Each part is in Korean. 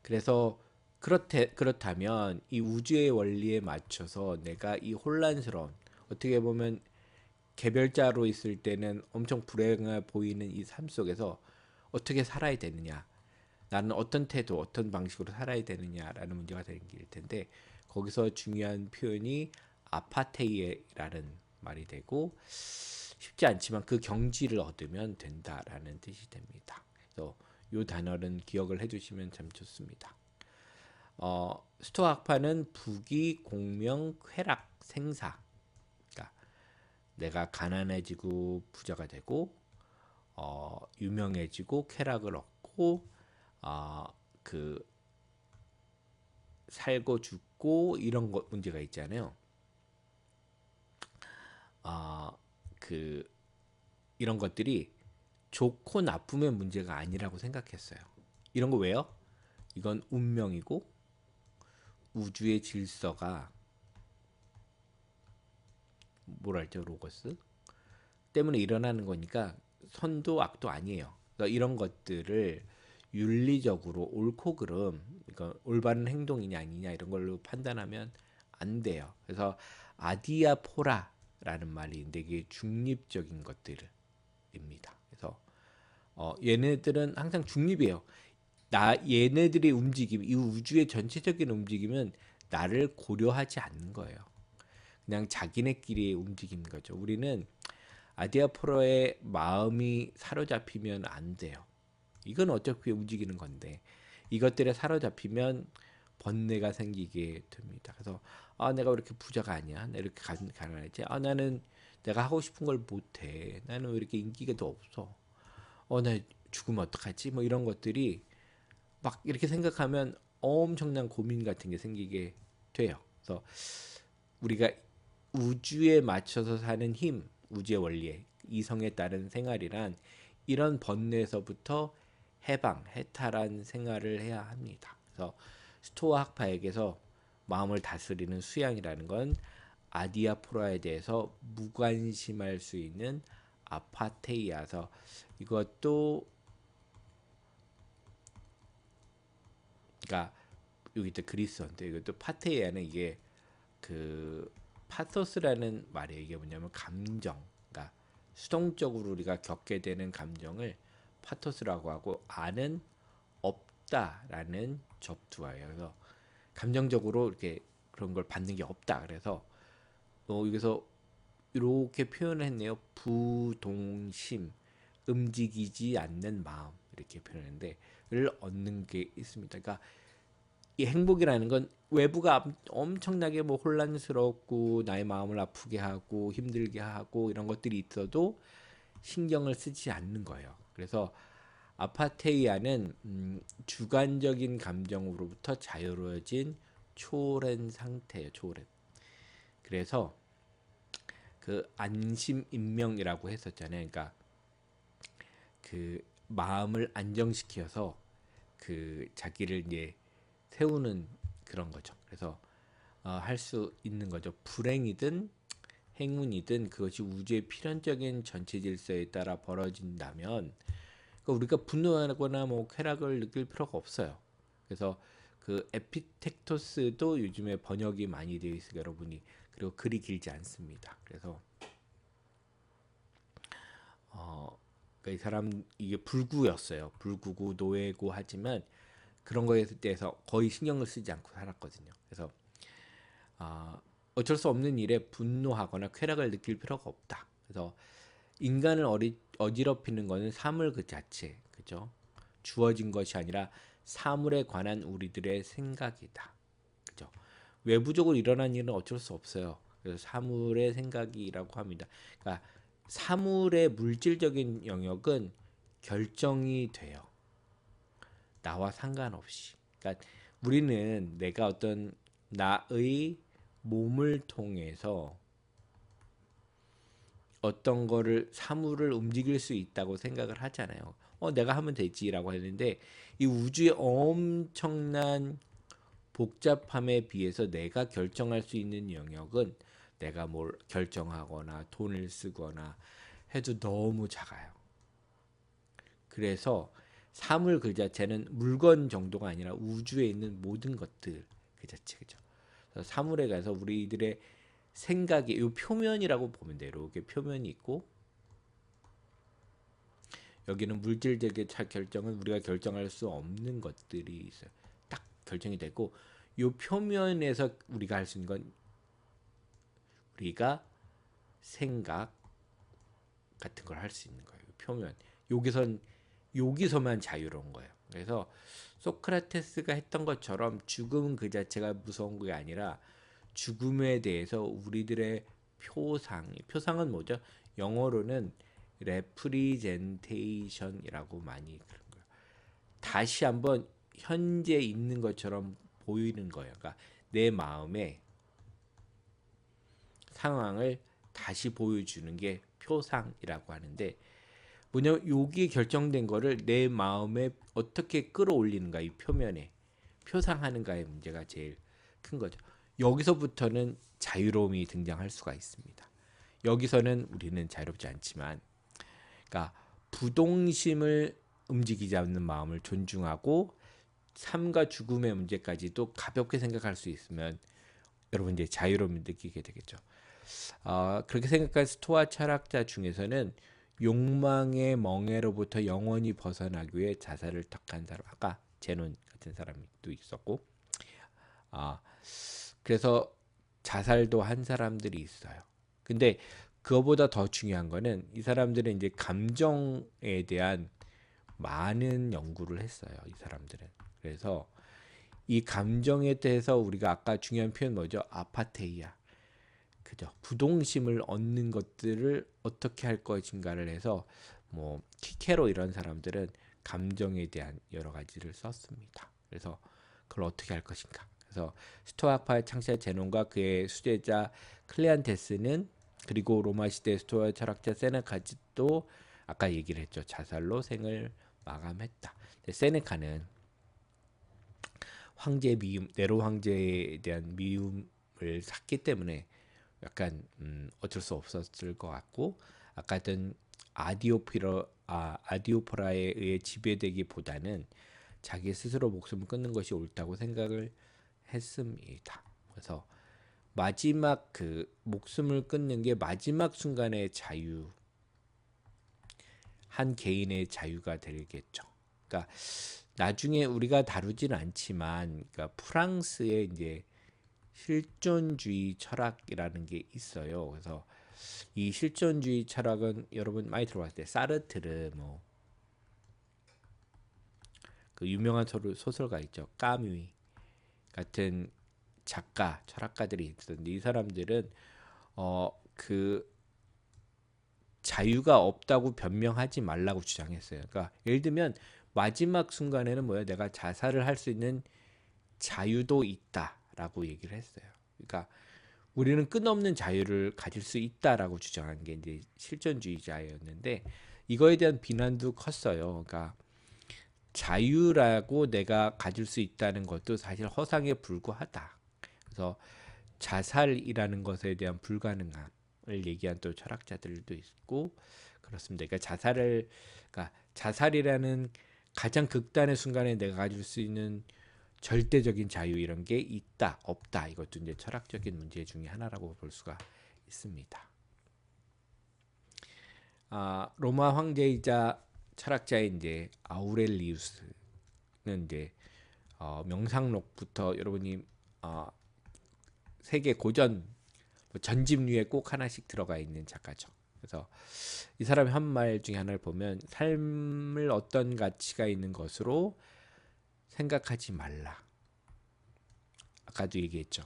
그래서 그렇다면 이 우주의 원리에 맞춰서 내가 이 혼란스러운, 어떻게 보면 개별자로 있을 때는 엄청 불행해 보이는 이 삶 속에서 어떻게 살아야 되느냐, 나는 어떤 태도, 어떤 방식으로 살아야 되느냐라는 문제가 될 텐데, 거기서 중요한 표현이 아파테이라는 말이 되고, 쉽지 않지만 그 경지를 얻으면 된다라는 뜻이 됩니다. 그래서 이 단어는 기억을 해두시면 참 좋습니다. 스토아 학파는 부귀, 공명, 쾌락, 생사. 그러니까 내가 가난해지고 부자가 되고, 유명해지고 쾌락을 얻고, 어, 그 살고 죽고 이런 것 문제가 있잖아요. 그 이런 것들이 좋고 나쁨의 문제가 아니라고 생각했어요. 이런 거 왜요? 이건 운명이고 우주의 질서가, 뭐랄죠, 로고스 때문에 일어나는 거니까 선도 악도 아니에요. 그러니까 이런 것들을 윤리적으로 옳고 그름, 그러니까 올바른 행동이냐 아니냐 이런 걸로 판단하면 안 돼요. 그래서 아디아포라라는 말이 되게 중립적인 것들입니다. 그래서 얘네들은 항상 중립이에요. 얘네들의 움직임, 이 우주의 전체적인 움직임은 나를 고려하지 않는 거예요. 그냥 자기네끼리 움직이는 거죠. 우리는 아디아포로의 마음이 사로잡히면 안 돼요. 이건 어차피 움직이는 건데, 이것들에 사로잡히면 번뇌가 생기게 됩니다. 그래서 내가 왜 이렇게 부자가 아니야? 내가 이렇게 가난하지? 나는 내가 하고 싶은 걸 못해. 나는 왜 이렇게 인기가 더 없어? 나 죽으면 어떡하지? 뭐 이런 것들이 막 이렇게 생각하면 엄청난 고민 같은 게 생기게 돼요. 그래서 우리가 우주에 맞춰서 사는 힘, 우주의 원리에, 이성에 따른 생활이란 이런 번뇌에서부터 해탈한 생활을 해야 합니다. 그래서 스토아 학파에게서 마음을 다스리는 수양이라는 건 아디아포라에 대해서 무관심할 수 있는 아파테이아서, 이것도, 그러니까 여기 또 그리스어인데, 이것도 파테이아는 이게 그 파토스라는 말이에요. 이게 뭐냐면 감정, 그러니까 수동적으로 우리가 겪게 되는 감정을 파토스라고 하고, 아는 없다라는 접두어예요. 그래서 감정적으로 이렇게 그런 걸 받는 게 없다. 그래서 여기서 이렇게 표현을 했네요. 부동심, 움직이지 않는 마음, 이렇게 표현했는데, 를 얻는 게 있습니다. 그러니까 이 행복이라는 건 외부가 엄청나게 뭐 혼란스럽고 나의 마음을 아프게 하고 힘들게 하고 이런 것들이 있어도 신경을 쓰지 않는 거예요. 그래서 아파테이아는 주관적인 감정으로부터 자유로워진 초월한 상태예요. 초월한. 그래서 그 안심인명이라고 했었잖아요. 그러니까 그 마음을 안정시켜서 그 자기를 이제 세우는 그런 거죠. 그래서 할 수 있는 거죠. 불행이든 행운이든 그것이 우주의 필연적인 전체 질서에 따라 벌어진다면, 그러니까 우리가 분노하거나 뭐 쾌락을 느낄 필요가 없어요. 그래서 그 에피텍토스도 요즘에 번역이 많이 되어 있으니까 여러분이, 그리고 글이 길지 않습니다. 그래서 그러니까 이 사람 이게 불구였어요. 불구고 노예고 하지만 그런 거에 대해서 거의 신경을 쓰지 않고 살았거든요. 그래서 아, 어쩔 수 없는 일에 분노하거나 쾌락을 느낄 필요가 없다. 그래서 인간을 어지럽히는 것은 사물 그 자체, 그죠? 주어진 것이 아니라 사물에 관한 우리들의 생각이다, 그죠? 외부적으로 일어난 일은 어쩔 수 없어요. 그래서 사물의 생각이라고 합니다. 그러니까 사물의 물질적인 영역은 결정이 돼요. 나와 상관없이. 그러니까 우리는 내가 어떤 나의 몸을 통해서 어떤 거를 사물을 움직일 수 있다고 생각을 하잖아요. 내가 하면 되지라고 했는데 이 우주의 엄청난 복잡함에 비해서 내가 결정할 수 있는 영역은, 내가 뭘 결정하거나 돈을 쓰거나 해도 너무 작아요. 그래서 사물 그 자체는 물건 정도가 아니라 우주에 있는 모든 것들 그 자체 그죠. 그래서 사물에 가서 우리들의 생각이 이 표면이라고 보면 돼요. 이렇게 표면이 있고 여기는 물질적인 결정은 우리가 결정할 수 없는 것들이 있어요. 딱 결정이 되고 이 표면에서 우리가 할 수 있는 건 우리가 생각 같은 걸 할 수 있는 거예요. 표면. 여기서만 자유로운 거예요. 그래서 소크라테스가 했던 것처럼 죽음은 그 자체가 무서운 게 아니라 죽음에 대해서 우리들의 표상은 뭐죠? 영어로는 레프리젠테이션이라고 많이 그런 거예요. 다시 한번 현재 있는 것처럼 보이는 거예요. 그러니까 내 마음의 상황을 다시 보여주는 게 표상이라고 하는데 뭐냐면 여기 결정된 거를 내 마음에 어떻게 끌어올리는가 이 표면에 표상하는가의 문제가 제일 큰 거죠. 여기서부터는 자유로움이 등장할 수가 있습니다. 여기서는 우리는 자유롭지 않지만 그러니까 부동심을 움직이지 않는 마음을 존중하고 삶과 죽음의 문제까지도 가볍게 생각할 수 있으면 여러분 이제 자유로움을 느끼게 되겠죠. 그렇게 생각한 스토아 철학자 중에서는 욕망의 멍에로부터 영원히 벗어나기 위해 자살을 택한 사람, 아까 제논 같은 사람이 또 있었고, 아, 그래서 자살도 한 사람들이 있어요. 근데 그거보다 더 중요한 거는 이 사람들은 이제 감정에 대한 많은 연구를 했어요. 이 사람들은. 그래서 이 감정에 대해서 우리가 아까 중요한 표현 뭐죠? 아파테이아. 그죠. 부동심을 얻는 것들을 어떻게 할 것인가를 해서 뭐 키케로 이런 사람들은 감정에 대한 여러 가지를 썼습니다. 그래서 그걸 어떻게 할 것인가. 그래서 스토아파의 창시자 제논과 그의 수제자 클레안테스는 그리고 로마 시대 스토아 철학자 세네카도 아까 얘기를 했죠. 자살로 생을 마감했다. 세네카는 황제의 미움, 네로 황제에 대한 미움을 샀기 때문에 약간 어쩔 수 없었을 것 같고 아까 했던 아디오포라에 의해 지배되기보다는 자기 스스로 목숨을 끊는 것이 옳다고 생각을 했습니다. 그래서 마지막 그 목숨을 끊는 게 마지막 순간의 자유, 한 개인의 자유가 되겠죠. 그러니까 나중에 우리가 다루지는 않지만, 그러니까 프랑스의 이제 실존주의 철학이라는 게 있어요. 그래서 이 실존주의 철학은 여러분 많이 들어봤을 때 사르트르 뭐 그 유명한 소설가 있죠. 까뮤 같은 작가, 철학가들이 있었는데 이 사람들은 그 자유가 없다고 변명하지 말라고 주장했어요. 그러니까 예를 들면 마지막 순간에는 뭐야? 내가 자살을 할 수 있는 자유도 있다라고 얘기를 했어요. 그러니까 우리는 끝없는 자유를 가질 수 있다라고 주장한 게 이제 실존주의자였는데 이거에 대한 비난도 컸어요. 그러니까 자유라고 내가 가질 수 있다는 것도 사실 허상에 불과하다. 그래서 자살이라는 것에 대한 불가능함을 얘기한 또 철학자들도 있고 그렇습니다. 그러니까 자살이라는 가장 극단의 순간에 내가 가질 수 있는 절대적인 자유 이런 게 있다 없다 이것도 이제 철학적인 문제 중에 하나라고 볼 수가 있습니다. 로마 황제이자 철학자인 이제 아우렐리우스는 이제 명상록부터 여러분이 세계 고전 전집류에 꼭 하나씩 들어가 있는 작가죠. 그래서 이 사람이 한 말 중에 하나를 보면 삶을 어떤 가치가 있는 것으로 생각하지 말라. 아까도 얘기했죠.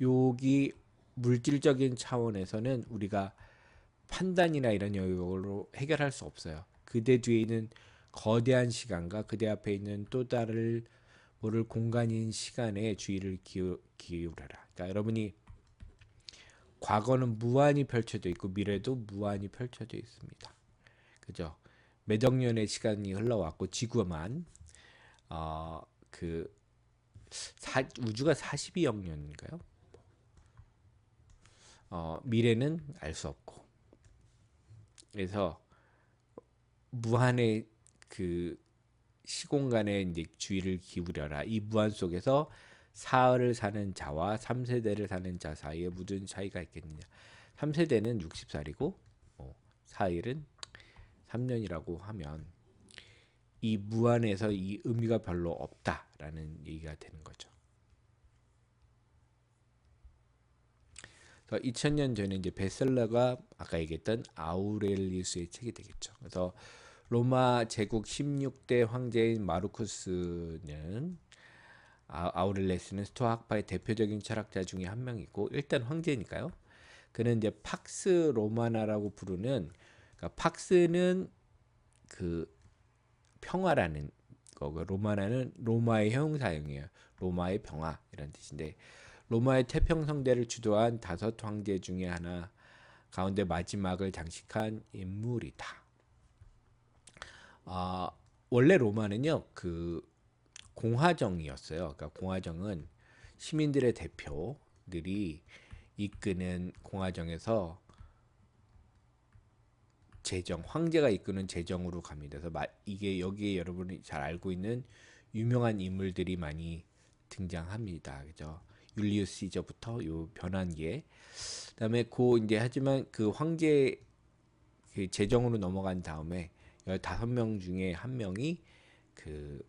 여기 물질적인 차원에서는 우리가 판단이나 이런 영역으로 해결할 수 없어요. 그대 뒤에 있는 거대한 시간과 그대 앞에 있는 또 다른 모를 공간인 시간에 주의를 기울여라. 그러니까 여러분이 과거는 무한히 펼쳐져 있고 미래도 무한히 펼쳐져 있습니다. 그죠? 몇억 년의 시간이 흘러왔고 지구만 그 우주가 42억 년인가요? 미래는 알 수 없고 그래서 무한의 그 시공간에 이제 주의를 기울여라. 이 무한 속에서 사흘을 사는 자와 3세대를 사는 자 사이에 무슨 차이가 있겠느냐. 3세대는 60살이고 사흘은 3년이라고 하면 이 무한에서 이 의미가 별로 없다라는 얘기가 되는 거죠. 그래서 2000년 전에 이제 베셀러가 아까 얘기했던 아우렐리우스의 책이 되겠죠. 그래서 로마 제국 16대 황제인 마르쿠스는 아우렐리우스는 스토아 학파의 대표적인 철학자 중에 한 명이고 일단 황제니까요. 그는 이제 팍스 로마나라고 부르는 그러니까 팍스는 그 평화라는 거고 로마나는 로마의 형용사형이에요. 로마의 평화 이런 뜻인데 로마의 태평성대를 주도한 5황제 중에 하나 가운데 마지막을 장식한 인물이다. 원래 로마는요 그 공화정이었어요. 그러니까 공화정은 시민들의 대표들이 이끄는 공화정에서 재정, 황제가 이끄는 재정으로 갑니다. 그래서 이게 여기에 여러분이 잘 알고 있는 유명한 인물들이 많이 등장합니다. 그죠? 율리우스 시저부터 요 변환기에 그다음에 이제 하지만 그 황제 그 재정으로 넘어간 다음에 15명 중에 한 명이 그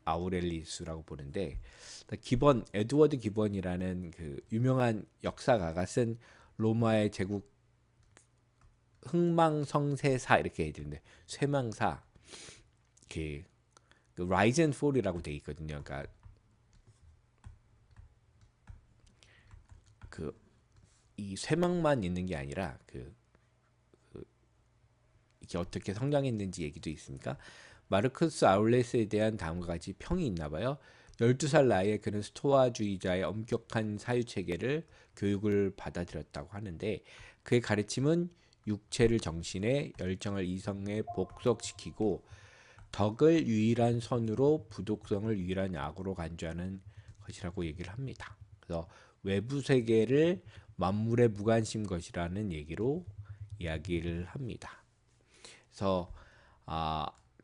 아우렐리우스라고 보는데 에드워드 기본이라는 그 유명한 역사가가 쓴 로마의 제국 흥망성쇠사 이렇게 해드는데 쇠망사 그 Rise and Fall이라고 돼 있거든요. 그러니까 이 쇠망만 있는 게 아니라 이게 어떻게 성장했는지 얘기도 있으니까 마르크스 아울레스에 대한 다음과 같이 평이 있나 봐요. 12살 나이에 그는 스토아주의자의 엄격한 사유체계를 교육을 받아들였다고 하는데 그의 가르침은 육체를 정신에 열정을 이성에 복속시키고 덕을 유일한 선으로 부독성을 유일한 약으로 간주하는 것이라고 얘기를 합니다. 그래서 외부 세계를 만물의 무관심 것이라는 얘기로 이야기를 합니다. 그래서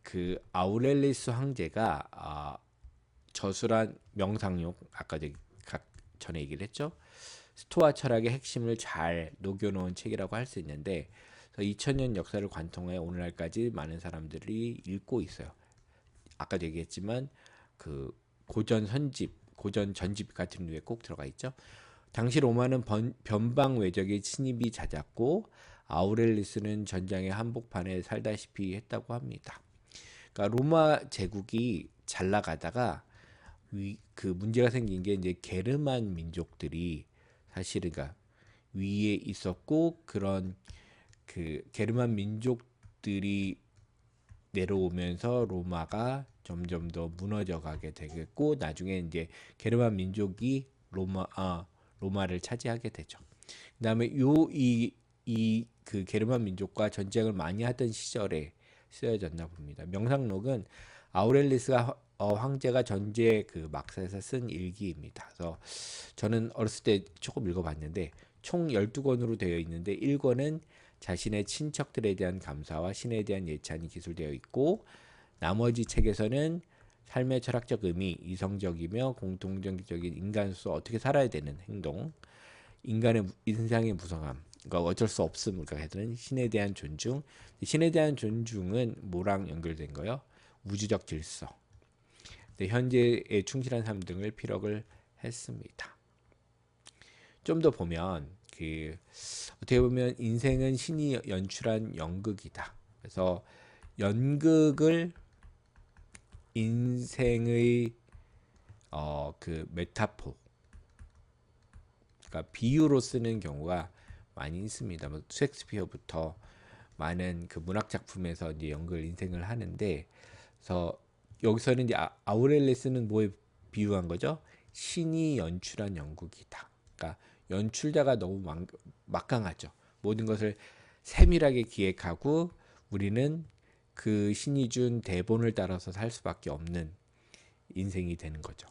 그 아우렐리우스 황제가 저술한 명상록 아까 전에 얘기를 했죠. 스토아 철학의 핵심을 잘 녹여놓은 책이라고 할 수 있는데 2000년 역사를 관통해 오늘날까지 많은 사람들이 읽고 있어요. 아까도 얘기했지만 그 고전 전집 같은 류에 꼭 들어가 있죠. 당시 로마는 변방 외적의 침입이 잦았고 아우렐리스는 전장의 한복판에 살다시피 했다고 합니다. 그러니까 로마 제국이 잘 나가다가 그 문제가 생긴 게 이제 게르만 민족들이 사실은 그러니까 위에 있었고 그런 그 게르만 민족들이 내려오면서 로마가 점점 더 무너져 가게 되겠고 나중에 이제 게르만 민족이 로마를 차지하게 되죠. 그다음에 이 그 게르만 민족과 전쟁을 많이 하던 시절에 쓰여졌나 봅니다. 명상록은 아우렐리스가 황제가 전제 그 막사에서 쓴 일기입니다. 그래서 저는 어렸을 때 조금 읽어봤는데 총 12권으로 되어 있는데 1권은 자신의 친척들에 대한 감사와 신에 대한 예찬이 기술되어 있고 나머지 책에서는 삶의 철학적 의미, 이성적이며 공통적인 인간으로서 어떻게 살아야 되는 행동, 인간의 인상의 무성함, 그러니까 어쩔 수 없음, 그러니까 해드는 신에 대한 존중. 신에 대한 존중은 뭐랑 연결된 거요? 우주적 질서. 현재에 충실한 삶 등을 피력을 했습니다. 좀 더 보면 어떻게 보면 인생은 신이 연출한 연극이다. 그래서 연극을 인생의 그 메타포, 그러니까 비유로 쓰는 경우가 많이 있습니다. 뭐 셰익스피어부터 많은 그 문학 작품에서 이제 연극을 인생을 하는데, 그래서 여기서는 이제 아우렐리스는 뭐에 비유한 거죠? 신이 연출한 연극이다. 그러니까 연출자가 너무 막강하죠. 모든 것을 세밀하게 기획하고 우리는 그 신이 준 대본을 따라서 살 수밖에 없는 인생이 되는 거죠.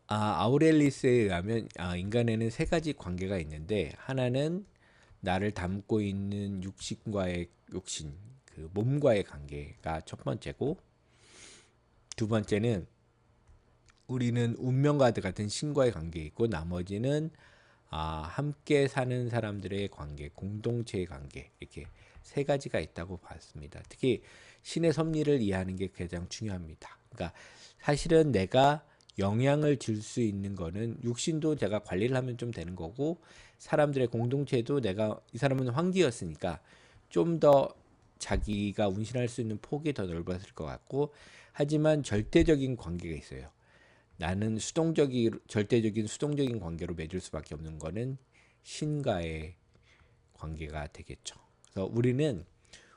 아우렐리스에 의하면 인간에는 3가지 관계가 있는데 하나는 나를 담고 있는 육신과의 욕심, 그 몸과의 관계가 첫 번째고, 두 번째는 우리는 운명과 같은 신과의 관계 있고, 나머지는 함께 사는 사람들의 관계, 공동체의 관계, 이렇게 세 가지가 있다고 봤습니다. 특히 신의 섭리를 이해하는 게 가장 중요합니다. 그러니까 사실은 내가 영향을 줄 수 있는 거는 육신도 제가 관리를 하면 좀 되는 거고, 사람들의 공동체도 내가 이 사람은 황제였으니까 좀 더 자기가 운신할 수 있는 폭이 더 넓어질 것 같고, 하지만 절대적인 관계가 있어요. 나는 절대적인 수동적인 관계로 맺을 수밖에 없는 거는 신과의 관계가 되겠죠. 그래서 우리는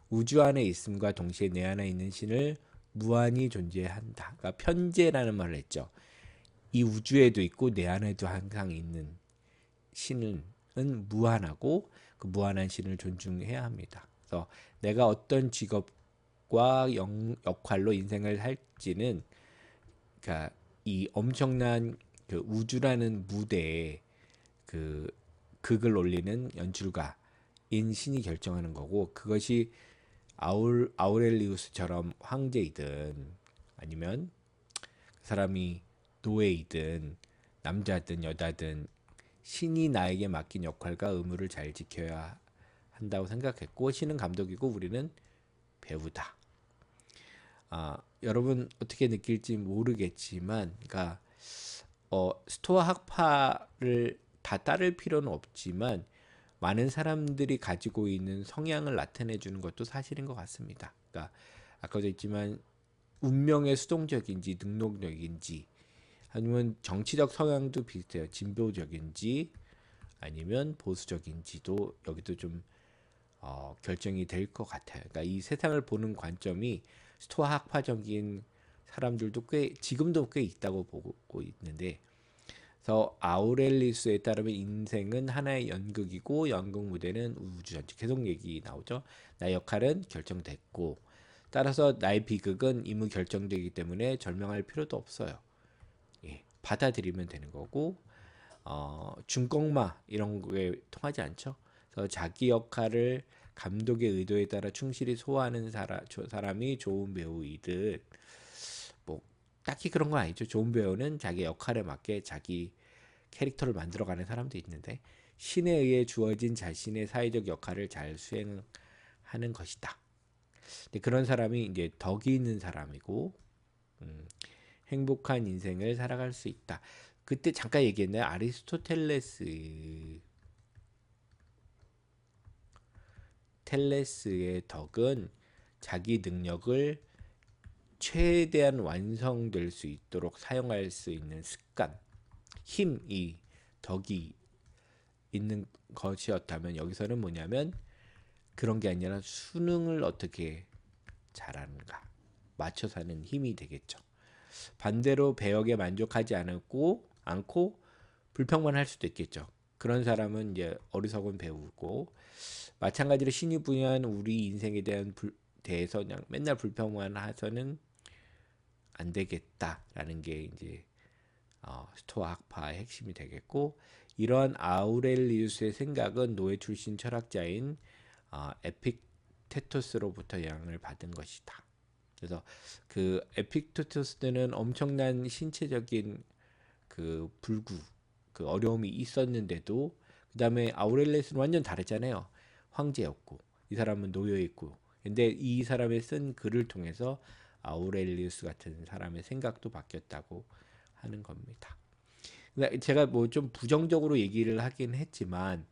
우주 안에 있음과 동시에 내 안에 있는 신을 무한히 존재한다. 그러니까 편재라는 말을 했죠. 이 우주에도 있고 내 안에도 항상 있는 신은 무한하고, 그 무한한 신을 존중해야 합니다. 그래서 내가 어떤 직업과 역할로 인생을 할지는, 그러니까 이 엄청난 그 우주라는 무대에 그 극을 올리는 연출가인 신이 결정하는 거고, 그것이 아우렐리우스처럼 황제이든 아니면 그 사람이 노예이든 남자든 여자든 신이 나에게 맡긴 역할과 의무를 잘 지켜야 한다고 생각했고, 신은 감독이고 우리는 배우다. 여러분 어떻게 느낄지 모르겠지만, 그러니까 스토아 학파를 다 따를 필요는 없지만 많은 사람들이 가지고 있는 성향을 나타내 주는 것도 사실인 것 같습니다. 그러니까 아까도 했지만 운명의 수동적인지 능동적인지, 아니면 정치적 성향도 비슷해요. 진보적인지 아니면 보수적인지도 여기도 좀 결정이 될 것 같아요. 그러니까 이 세상을 보는 관점이 스토아 학파적인 사람들도 지금도 꽤 있다고 보고 있는데, 그래서 아우렐리스에 따르면 인생은 하나의 연극이고 연극 무대는 우주 전체, 계속 얘기 나오죠. 나의 역할은 결정됐고, 따라서 나의 비극은 이미 결정되기 때문에 절명할 필요도 없어요. 예, 받아들이면 되는 거고, 중꺾마 이런 거에 통하지 않죠. 그래서 자기 역할을 감독의 의도에 따라 충실히 소화하는 사람이 좋은 배우이듯, 뭐 딱히 그런 건 아니죠. 좋은 배우는 자기 역할에 맞게 자기 캐릭터를 만들어가는 사람도 있는데, 신에 의해 주어진 자신의 사회적 역할을 잘 수행하는 것이다. 근데 그런 사람이 이제 덕이 있는 사람이고, 행복한 인생을 살아갈 수 있다. 그때 잠깐 얘기했나요? 텔레스의 덕은 자기 능력을 최대한 완성될 수 있도록 사용할 수 있는 습관, 힘이, 덕이 있는 것이었다면, 여기서는 뭐냐면 그런 게 아니라 수능을 어떻게 잘하는가, 맞춰 사는 힘이 되겠죠. 반대로 배역에 만족하지 않고 불평만 할 수도 있겠죠. 그런 사람은 이제 어리석은 배우고, 마찬가지로 신이 부여한 우리 인생에 대해서 그냥 맨날 불평만 해서는 안 되겠다라는 게 이제 스토아 학파의 핵심이 되겠고, 이러한 아우렐리우스의 생각은 노예 출신 철학자인 에픽테토스로부터 영향을 받은 것이다. 그래서 그 에픽테토스는 엄청난 신체적인 그 불구, 그 어려움이 있었는데도, 그 다음에 아우렐리우스는 완전 다르잖아요. 황제였고 이 사람은 노예였고. 근데 이 사람의 쓴 글을 통해서 아우렐리우스 같은 사람의 생각도 바뀌었다고 하는 겁니다. 제가 뭐 좀 부정적으로 얘기를 하긴 했지만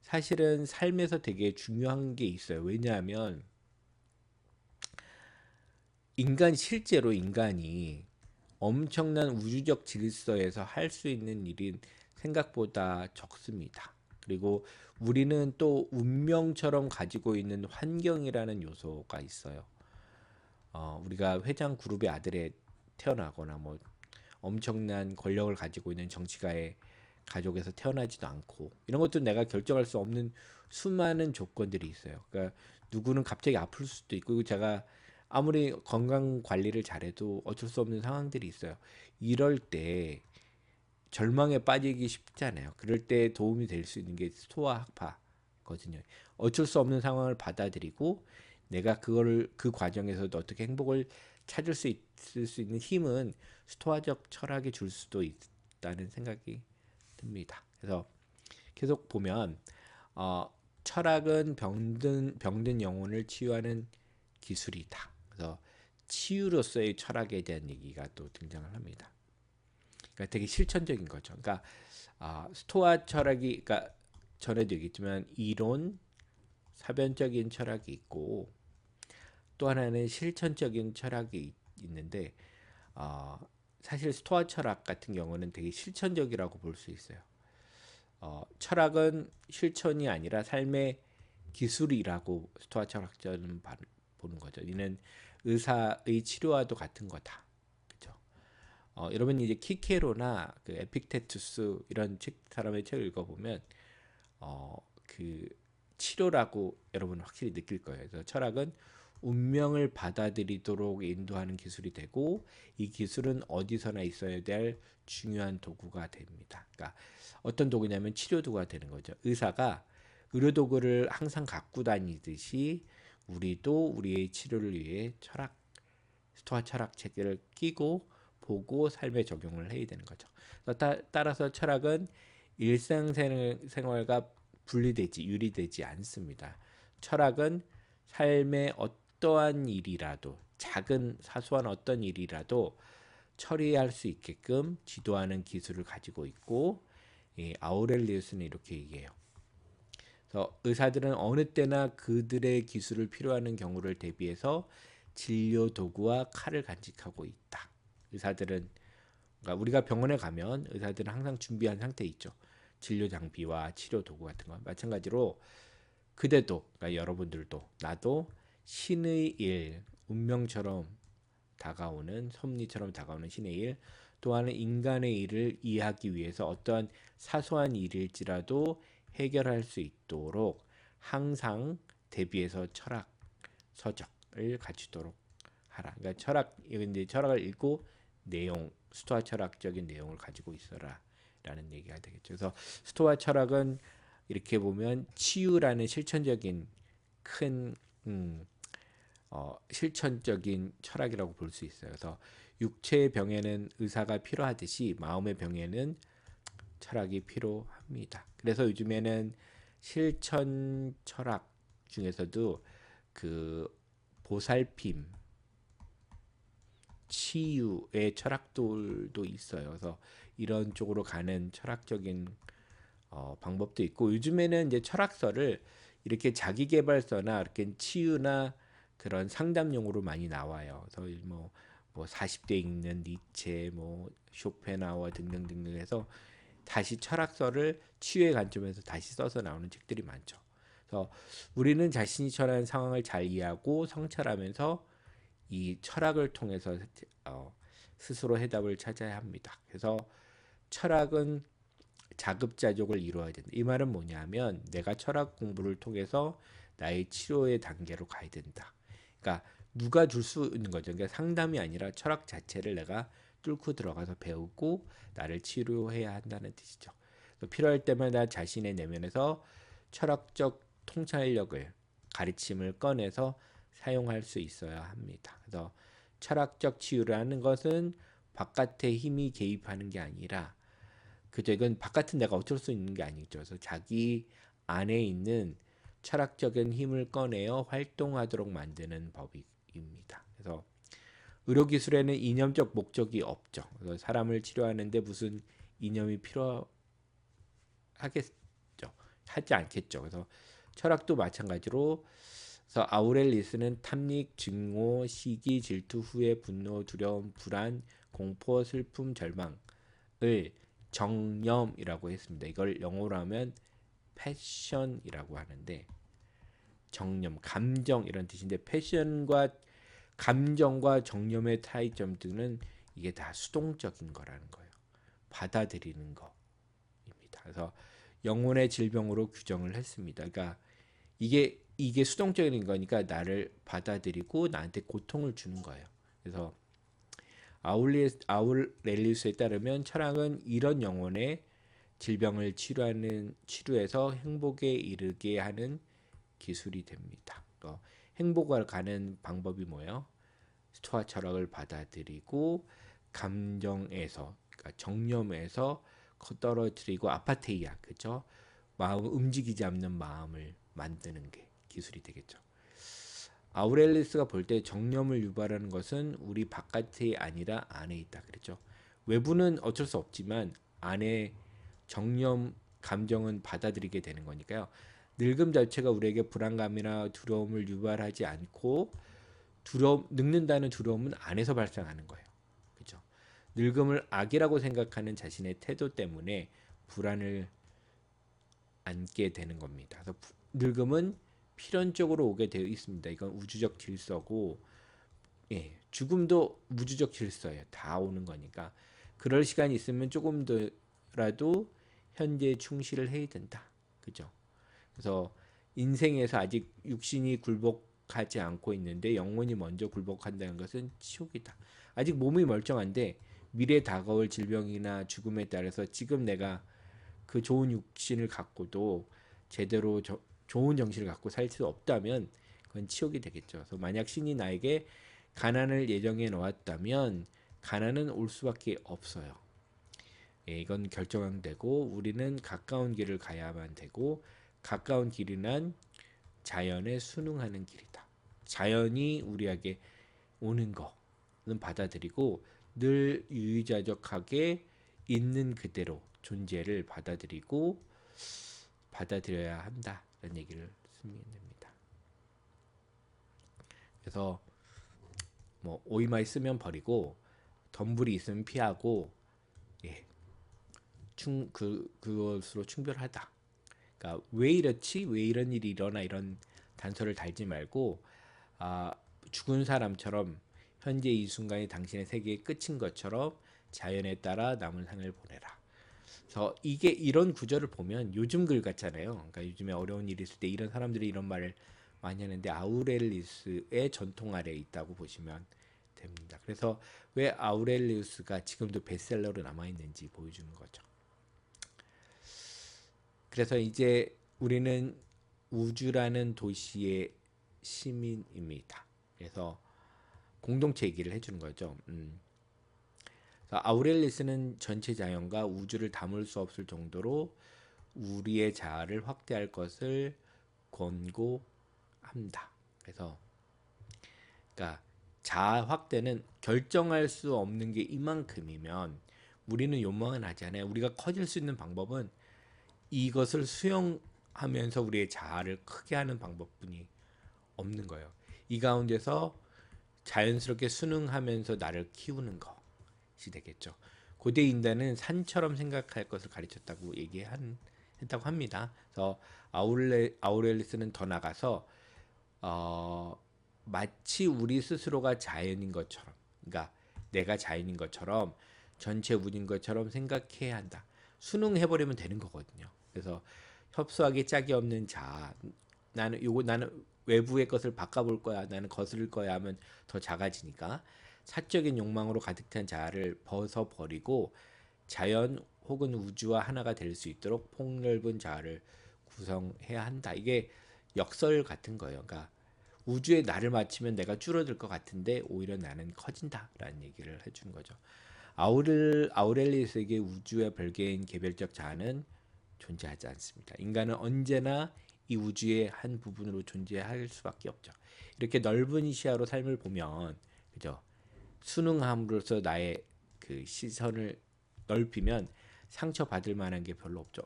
사실은 삶에서 되게 중요한 게 있어요. 왜냐하면 실제로 인간이 엄청난 우주적 질서에서 할 수 있는 일이 생각보다 적습니다. 그리고 우리는 또 운명처럼 가지고 있는 환경이라는 요소가 있어요. 우리가 회장 그룹의 아들에 태어나거나 뭐 엄청난 권력을 가지고 있는 정치가의 가족에서 태어나지도 않고, 이런 것도 내가 결정할 수 없는 수많은 조건들이 있어요. 그러니까 누구는 갑자기 아플 수도 있고, 제가 아무리 건강 관리를 잘해도 어쩔 수 없는 상황들이 있어요. 이럴 때 절망에 빠지기 쉽잖아요. 그럴 때 도움이 될 수 있는 게 스토아 학파거든요. 어쩔 수 없는 상황을 받아들이고 내가 그거를 그 과정에서도 어떻게 행복을 찾을 수 있을 수 있는 힘은 스토아적 철학이 줄 수도 있다는 생각이 듭니다. 그래서 계속 보면 어, 철학은 병든 영혼을 치유하는 기술이다. 그래서 치유로서의 철학에 대한 얘기가 또 등장을 합니다. 그러니까 되게 실천적인 거죠. 그러니까 스토아 철학이 그러니까 전에도 얘기했지만 이론, 사변적인 철학이 있고 또 하나는 실천적인 철학이 있는데 어, 사실 스토아 철학 같은 경우는 되게 실천적이라고 볼 수 있어요. 철학은 실천이 아니라 삶의 기술이라고 스토아 철학자는 보는 거죠. 이는 의사의 치료와도 같은 거다. 그렇죠? 여러분 이제 키케로나 그 에픽테투스 이런 사람의 책을 읽어보면 그 치료라고 여러분 확실히 느낄 거예요. 그래서 철학은 운명을 받아들이도록 인도하는 기술이 되고 이 기술은 어디서나 있어야 될 중요한 도구가 됩니다. 그러니까 어떤 도구냐면 치료 도구가 되는 거죠. 의사가 의료 도구를 항상 갖고 다니듯이 우리도 우리의 치료를 위해 스토아 철학 책을 끼고 보고 삶에 적용을 해야 되는 거죠. 따라서 철학은 일상생활과 유리되지 않습니다. 철학은 삶의 어떠한 일이라도 작은 사소한 어떤 일이라도 처리할 수 있게끔 지도하는 기술을 가지고 있고 아우렐리우스는 이렇게 얘기해요. 그래서 의사들은 어느 때나 그들의 기술을 필요하는 경우를 대비해서 진료 도구와 칼을 간직하고 있다. 의사들은 그러니까 우리가 병원에 가면 의사들은 항상 준비한 상태에 있죠. 진료 장비와 치료 도구 같은 거. 마찬가지로 그대도 그러니까 여러분들도 나도 신의 일, 운명처럼 다가오는 섭리처럼 다가오는 신의 일, 또한 인간의 일을 이해하기 위해서 어떠한 사소한 일일지라도 해결할 수 있도록 항상 대비해서 철학 서적을 갖추도록 하라. 그러니까 철학을 읽고 스토아 철학적인 내용을 가지고 있어라라는 얘기가 되겠죠. 그래서 스토아 철학은 이렇게 보면 치유라는 실천적인 큰 실천적인 철학이라고 볼 수 있어요. 그래서 육체의 병에는 의사가 필요하듯이 마음의 병에는 철학이 필요합니다. 그래서 요즘에는 실천 철학 중에서도 그 보살핌, 치유의 철학들도 있어요. 그래서 이런 쪽으로 가는 철학적인 방법도 있고 요즘에는 이제 철학서를 이렇게 자기계발서나 이렇게 치유나 그런 상담용으로 많이 나와요. 그래서 뭐 40대 읽는 니체, 뭐 쇼펜하우어 등등등등 해서 다시 철학서를 치유의 관점에서 다시 써서 나오는 책들이 많죠. 그래서 우리는 자신이 처한 상황을 잘 이해하고 성찰하면서 이 철학을 통해서 스스로 해답을 찾아야 합니다. 그래서 철학은 자급자족을 이루어야 된다. 이 말은 뭐냐면 내가 철학 공부를 통해서 나의 치료의 단계로 가야 된다. 그러니까 누가 줄 수 있는 거죠. 그러니까 상담이 아니라 철학 자체를 내가 뚫고 들어가서 배우고 나를 치료해야 한다는 뜻이죠. 필요할 때마다 자신의 내면에서 철학적 통찰력을 가르침을 꺼내서 사용할 수 있어야 합니다. 그래서 철학적 치유라는 것은 바깥의 힘이 개입하는 게 아니라 그죠. 이건 바깥은 내가 어쩔 수 있는 게 아니죠. 그래서 자기 안에 있는 철학적인 힘을 꺼내어 활동하도록 만드는 법입니다. 그래서 의료기술에는 이념적 목적이 없죠. 그래서 사람을 치료하는데 무슨 이념이 필요하겠죠. 하지 않겠죠. 그래서 철학도 마찬가지로 그래서 아우렐리스는 탐닉, 증오, 시기, 질투, 후회, 분노, 두려움, 불안, 공포, 슬픔, 절망을 정념이라고 했습니다. 이걸 영어로 하면 패션이라고 하는데 정념, 감정 이런 뜻인데 패션과 감정과 정념의 차이점들은 이게 다 수동적인 거라는 거예요. 받아들이는 거입니다. 그래서 영혼의 질병으로 규정을 했습니다. 그러니까 이게 수동적인 거니까 나를 받아들이고 나한테 고통을 주는 거예요. 그래서 아울렐리우스에 따르면 철학은 이런 영혼의 질병을 치료해서 행복에 이르게 하는 기술이 됩니다. 행복을 가는 방법이 뭐예요? 스토아 철학을 받아들이고 감정에서, 그러니까 정념에서 떨어뜨리고 아파테이아, 그죠? 마음 움직이지 않는 마음을 만드는 게 기술이 되겠죠. 아우렐리스가 볼 때 정념을 유발하는 것은 우리 바깥이 아니라 안에 있다 그랬죠. 외부는 어쩔 수 없지만 안에 정념, 감정은 받아들이게 되는 거니까요. 늙음 자체가 우리에게 불안감이나 두려움을 유발하지 않고 늙는다는 두려움은 안에서 발생하는 거예요. 그죠? 늙음을 악이라고 생각하는 자신의 태도 때문에 불안을 안게 되는 겁니다. 그래서 늙음은 필연적으로 오게 되어 있습니다. 이건 우주적 질서고, 예, 죽음도 우주적 질서예요. 다 오는 거니까. 그럴 시간이 있으면 조금 더라도 현재에 충실을 해야 된다. 그죠? 그래서 인생에서 아직 육신이 굴복하지 않고 있는데 영혼이 먼저 굴복한다는 것은 치욕이다. 아직 몸이 멀쩡한데 미래에 다가올 질병이나 죽음에 따라서 지금 내가 그 좋은 육신을 갖고도 제대로 좋은 정신을 갖고 살 수 없다면 그건 치욕이 되겠죠. 그래서 만약 신이 나에게 가난을 예정해 놓았다면 가난은 올 수밖에 없어요. 예, 이건 결정되고 우리는 가까운 길을 가야만 되고 가까운 길이란 자연에 순응하는 길이다. 자연이 우리에게 오는 거는 받아들이고 늘 유의자적하게 있는 그대로 존재를 받아들여야 한다라는 얘기를 쓰면 됩니다. 그래서 뭐 오이마 있으면 버리고 덤불이 있으면 피하고, 예, 그것으로 충별하다. 그러니까 왜 이렇지? 왜 이런 일이 일어나? 이런 단서를 달지 말고 죽은 사람처럼 현재 이 순간이 당신의 세계의 끝인 것처럼 자연에 따라 남은 삶을 보내라. 그래서 이게 이런 구절을 보면 요즘 글 같잖아요. 그러니까 요즘에 어려운 일이 있을 때 이런 사람들이 이런 말을 많이 하는데 아우렐리우스의 전통 아래에 있다고 보시면 됩니다. 그래서 왜 아우렐리우스가 지금도 베스트셀러로 남아 있는지 보여주는 거죠. 그래서 이제 우리는 우주라는 도시의 시민입니다. 그래서 공동체 얘기를 해주는 거죠. 아우렐리스는 전체 자연과 우주를 담을 수 없을 정도로 우리의 자아를 확대할 것을 권고합니다. 그래서 그러니까 자아 확대는 결정할 수 없는 게 이만큼이면 우리는 요망은 하지 않아요. 우리가 커질 수 있는 방법은 이것을 수용하면서 우리의 자아를 크게 하는 방법뿐이 없는 거예요. 이 가운데서 자연스럽게 순응하면서 나를 키우는 것이 되겠죠. 고대 인간은 산처럼 생각할 것을 가르쳤다고 했다고 합니다. 그래서 아우렐리스는 더 나가서 마치 우리 스스로가 자연인 것처럼, 그러니까 내가 자연인 것처럼 전체 우주인 것처럼 생각해야 한다. 순응해버리면 되는 거거든요. 그래서 협소하게 짝이 없는 자, 나는 외부의 것을 바꿔볼 거야, 나는 거스를 거야 하면 더 작아지니까 사적인 욕망으로 가득 찬 자아를 벗어버리고 자연 혹은 우주와 하나가 될 수 있도록 폭넓은 자아를 구성해야 한다. 이게 역설 같은 거예요. 그러니까 우주에 나를 맞추면 내가 줄어들 것 같은데 오히려 나는 커진다라는 얘기를 해주는 거죠. 아우렐리스에게 우주의 별개인 개별적 자아는 존재하지 않습니다. 인간은 언제나 이 우주의 한 부분으로 존재할 수밖에 없죠. 이렇게 넓은 시야로 삶을 보면, 그죠? 순응함으로써 나의 그 시선을 넓히면 상처받을 만한 게 별로 없죠.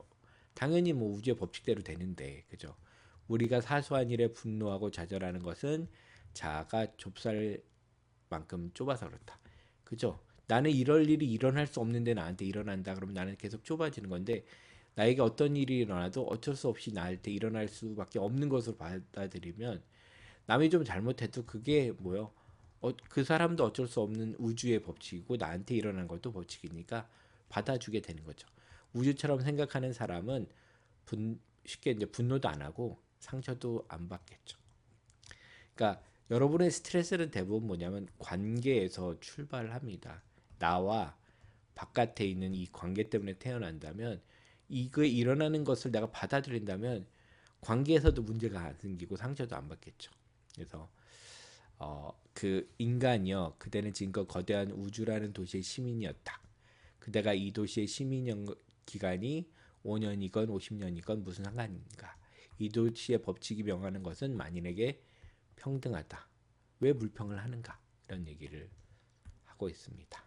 당연히 뭐 우주의 법칙대로 되는데, 그죠? 우리가 사소한 일에 분노하고 좌절하는 것은 자아가 좁쌀 만큼 좁아서 그렇다. 그죠? 나는 이럴 일이 일어날 수 없는데 나한테 일어난다. 그러면 나는 계속 좁아지는 건데 나에게 어떤 일이 일어나도 어쩔 수 없이 나한테 일어날 수밖에 없는 것으로 받아들이면 남이 좀 잘못해도 그게 뭐요? 그 사람도 어쩔 수 없는 우주의 법칙이고 나한테 일어난 것도 법칙이니까 받아주게 되는 거죠. 우주처럼 생각하는 사람은 쉽게 이제 분노도 안 하고 상처도 안 받겠죠. 그러니까 여러분의 스트레스는 대부분 뭐냐면 관계에서 출발합니다. 나와 바깥에 있는 이 관계 때문에 태어난다면 이거에 일어나는 것을 내가 받아들인다면 관계에서도 문제가 안 생기고 상처도 안 받겠죠. 그래서 그 인간이요, 그대는 지금껏 거대한 우주라는 도시의 시민이었다. 그대가 이 도시의 시민 기간이 5년이건 50년이건 무슨 상관인가? 이 도시의 법칙이 명하는 것은 만인에게 평등하다. 왜 불평을 하는가? 이런 얘기를 하고 있습니다.